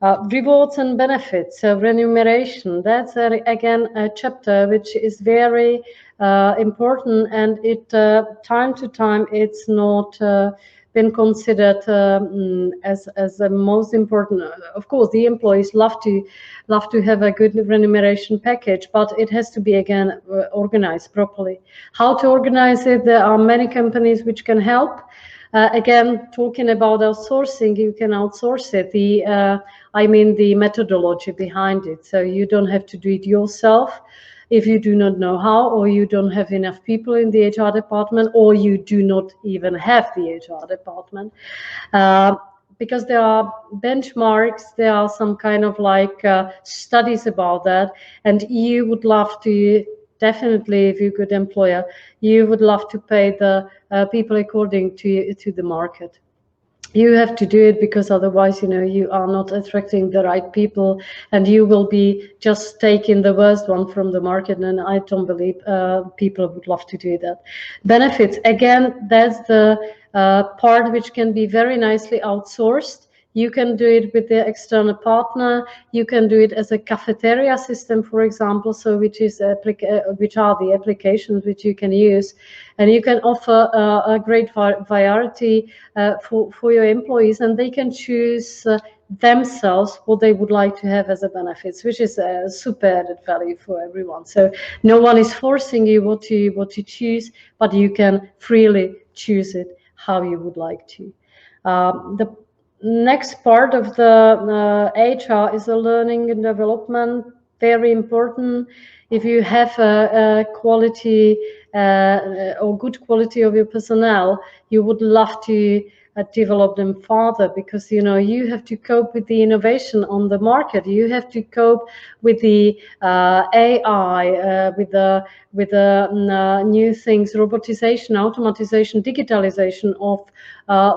Rewards and benefits, remuneration, that's again a chapter which is very important, and it time to time it's not been considered as the most important. Of course, the employees love to have a good remuneration package, but it has to be again organized properly. How to organize it? There are many companies which can help. Again, talking about outsourcing, you can outsource it. The methodology behind it. So you don't have to do it yourself if you do not know how, or you don't have enough people in the HR department, or you do not even have the HR department. Because there are benchmarks, there are some kind of studies about that, and you would love to, definitely, if you're a good employer, you would love to pay the people according to the market. You have to do it, because otherwise, you are not attracting the right people, and you will be just taking the worst one from the market. And I don't believe people would love to do that. Benefits, again, that's the part which can be very nicely outsourced. You can do it with the external partner. You can do it as a cafeteria system, for example, so which are the applications which you can use, and you can offer a great variety for your employees, and they can choose themselves what they would like to have as a benefits, which is a super added value for everyone. So no one is forcing you what to choose, but you can freely choose it how you would like to. The next part of the HR is the learning and development. Very important. If you have a quality or good quality of your personnel, you would love to develop them further, because you have to cope with the innovation on the market. You have to cope with the AI, with the new things, robotization, automatization, digitalization of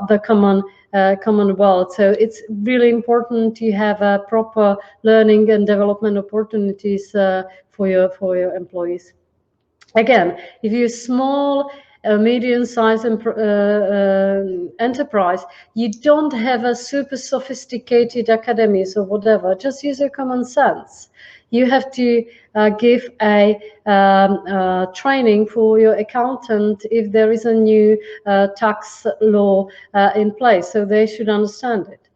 the common world. So it's really important to have a proper learning and development opportunities for your employees. Again, if you're small, medium-sized enterprise, you don't have a super sophisticated academies or whatever. Just use your common sense. You have to give a training for your accountant if there is a new tax law in place, so they should understand it.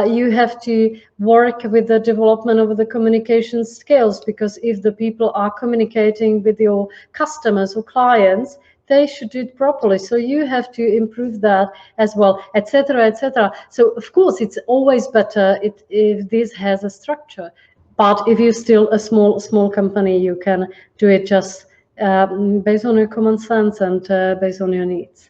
You have to work with the development of the communication skills, because if the people are communicating with your customers or clients, they should do it properly. So you have to improve that as well, etc., etc. So of course, it's always better if this has a structure. But if you're still a small company, you can do it just based on your common sense and based on your needs.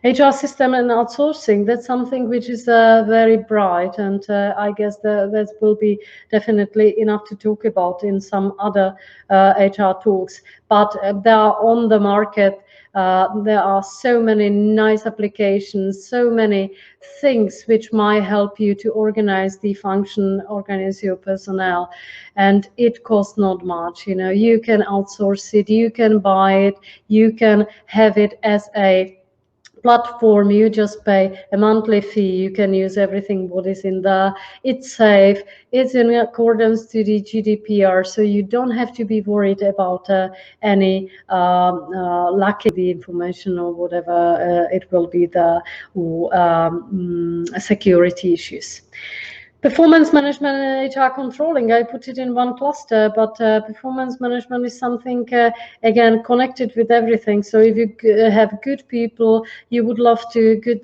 HR system and outsourcing, that's something which is very bright, and I guess that will be definitely enough to talk about in some other HR talks. But they are on the market. There are so many nice applications, so many things which might help you to organize the function, organize your personnel, and it costs not much. You can outsource it, you can buy it, you can have it as a platform. You just pay a monthly fee. You can use everything what is in there. It's safe. It's in accordance to the GDPR, so you don't have to be worried about any lacking the information or whatever it will be the security issues. Performance management and HR controlling, I put it in one cluster, but performance management is something, again, connected with everything. So if you have good people, you would love to give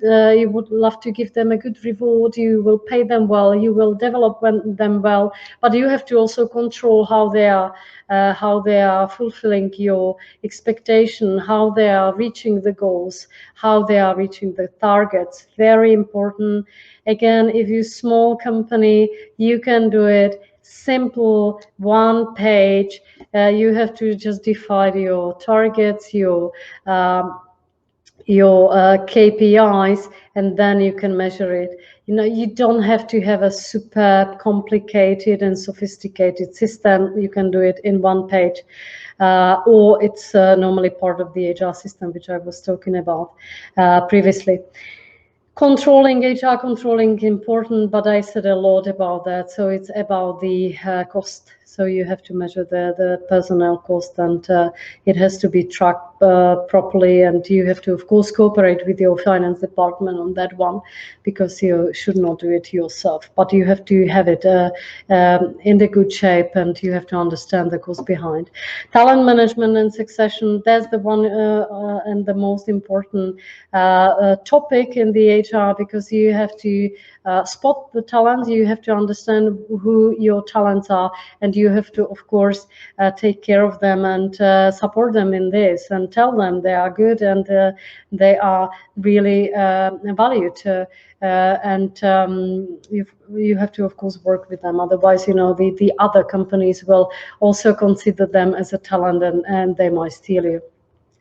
them a good reward, you will pay them well, you will develop them well, but you have to also control how they are fulfilling your expectation, how they are reaching the goals, how they are reaching the targets. Very important. Again, if you're a small company, you can do it simple, one page. You have to just define your targets, your KPIs, and then you can measure it. You don't have to have a super complicated and sophisticated system. You can do it in one page, or it's normally part of the HR system, which I was talking about previously. Controlling, HR controlling important, but I said a lot about that. So it's about the cost. So you have to measure the personnel cost, and it has to be tracked properly. And you have to, of course, cooperate with your finance department on that one, because you should not do it yourself. But you have to have it in the good shape, and you have to understand the cost behind. Talent management and succession, that's the one and the most important topic in the HR, because you have to spot the talents, you have to understand who your talents are, and you have to, of course, take care of them and support them in this, and tell them they are good and they are really valued. And you have to, of course, work with them. Otherwise, the other companies will also consider them as a talent, and they might steal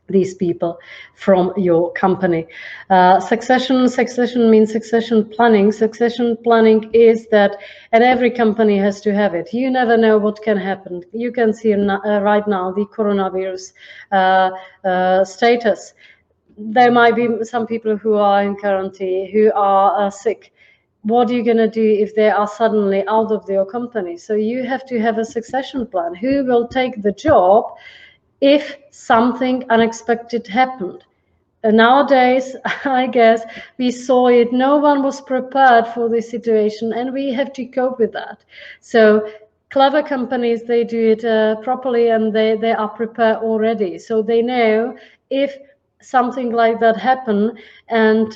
these people from your company. Succession means succession planning. Succession planning is that, and every company has to have it. You never know what can happen. You can see right now the coronavirus status. There might be some people who are in quarantine, who are sick. What are you going to do if they are suddenly out of your company? So you have to have a succession plan. Who will take the job if something unexpected happened? Nowadays, I guess we saw it. No one was prepared for this situation, and we have to cope with that. So clever companies, they do it properly, and they are prepared already. So they know if something like that happen, and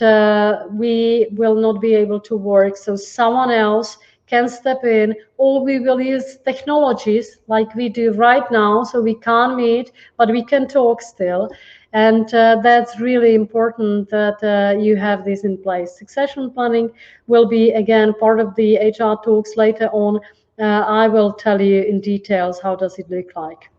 we will not be able to work, so someone else can step in, or we will use technologies like we do right now. So we can't meet, but we can talk still. And that's really important that you have this in place. Succession planning will be, again, part of the HR talks later on. I will tell you in details how does it look like.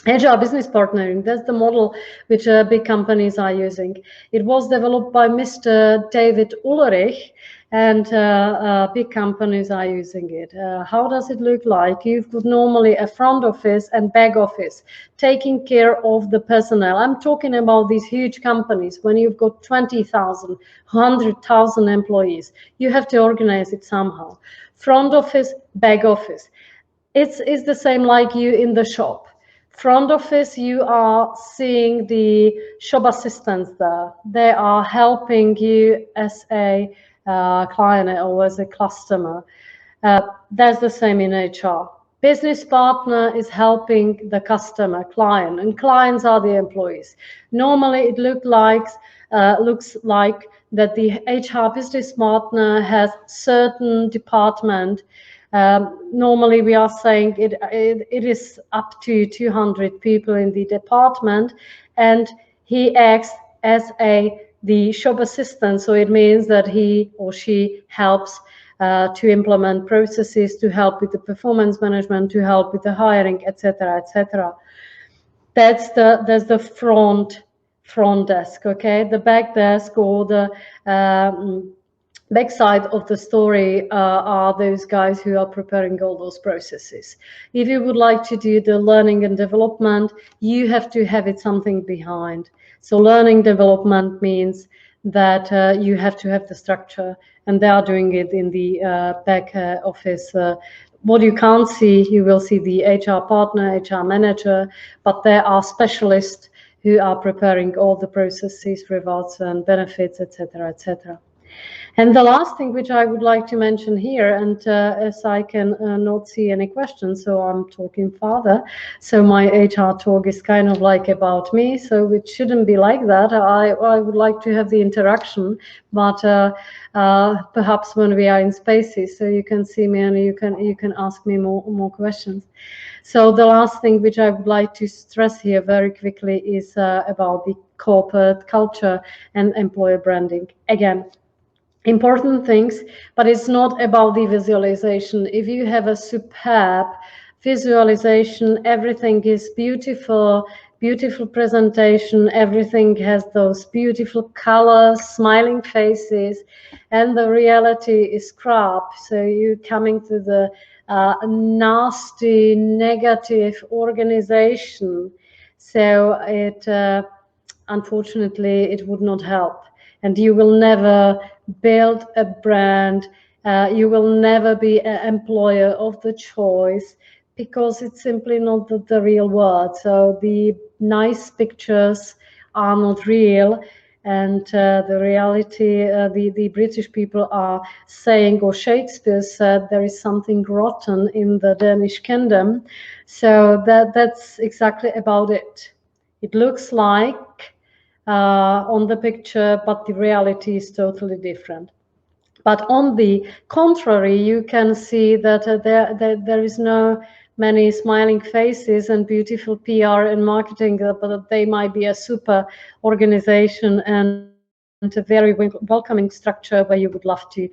Agile business partnering, that's the model which big companies are using. It was developed by Mr. David Ulrich, and big companies are using it. How does it look like? You've got normally a front office and back office taking care of the personnel. I'm talking about these huge companies. When you've got 20,000, 100,000 employees, you have to organize it somehow. Front office, back office. It's the same like you in the shop. Front office, you are seeing the shop assistants there. They are helping you as a client or as a customer. That's the same in HR. Business partner is helping the customer, client, and clients are the employees. Normally, it looks like that the HR business partner has certain department. Normally, we are saying it is up to 200 people in the department, and he acts as the shop assistant. So it means that he or she helps to implement processes, to help with the performance management, to help with the hiring, etc., etc. That's the front desk. Okay, the back desk, or the backside of the story are those guys who are preparing all those processes. If you would like to do the learning and development, you have to have it something behind. So learning development means that you have to have the structure, and they are doing it in the back office. What you can't see, you will see the HR partner, HR manager, but there are specialists who are preparing all the processes, rewards and benefits, etc., etc. And the last thing which I would like to mention here, and as I can not see any questions, so I'm talking further. So my HR talk is kind of like about me, so it shouldn't be like that. I would like to have the interaction, but perhaps when we are in spaces, so you can see me and you can ask me more questions. So the last thing which I would like to stress here very quickly is about the corporate culture and employer branding. Again, important things, but it's not about the visualization. If you have a superb visualization, everything is beautiful presentation, everything has those beautiful colors, smiling faces, and the reality is crap. So you're coming to the nasty, negative organization. So it unfortunately, it would not help. and you will never build a brand. You will never be an employer of the choice, because it's simply not the real world. So the nice pictures are not real, and the reality, the British people are saying, or Shakespeare said, there is something rotten in the Danish kingdom. So that's exactly about it. It looks like on the picture, but the reality is totally different. But on the contrary, you can see that there is no many smiling faces and beautiful PR and marketing, but they might be a super organization and a very welcoming structure where you would love to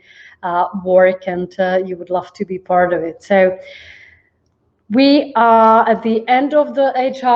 work, and you would love to be part of it. So we are at the end of the HR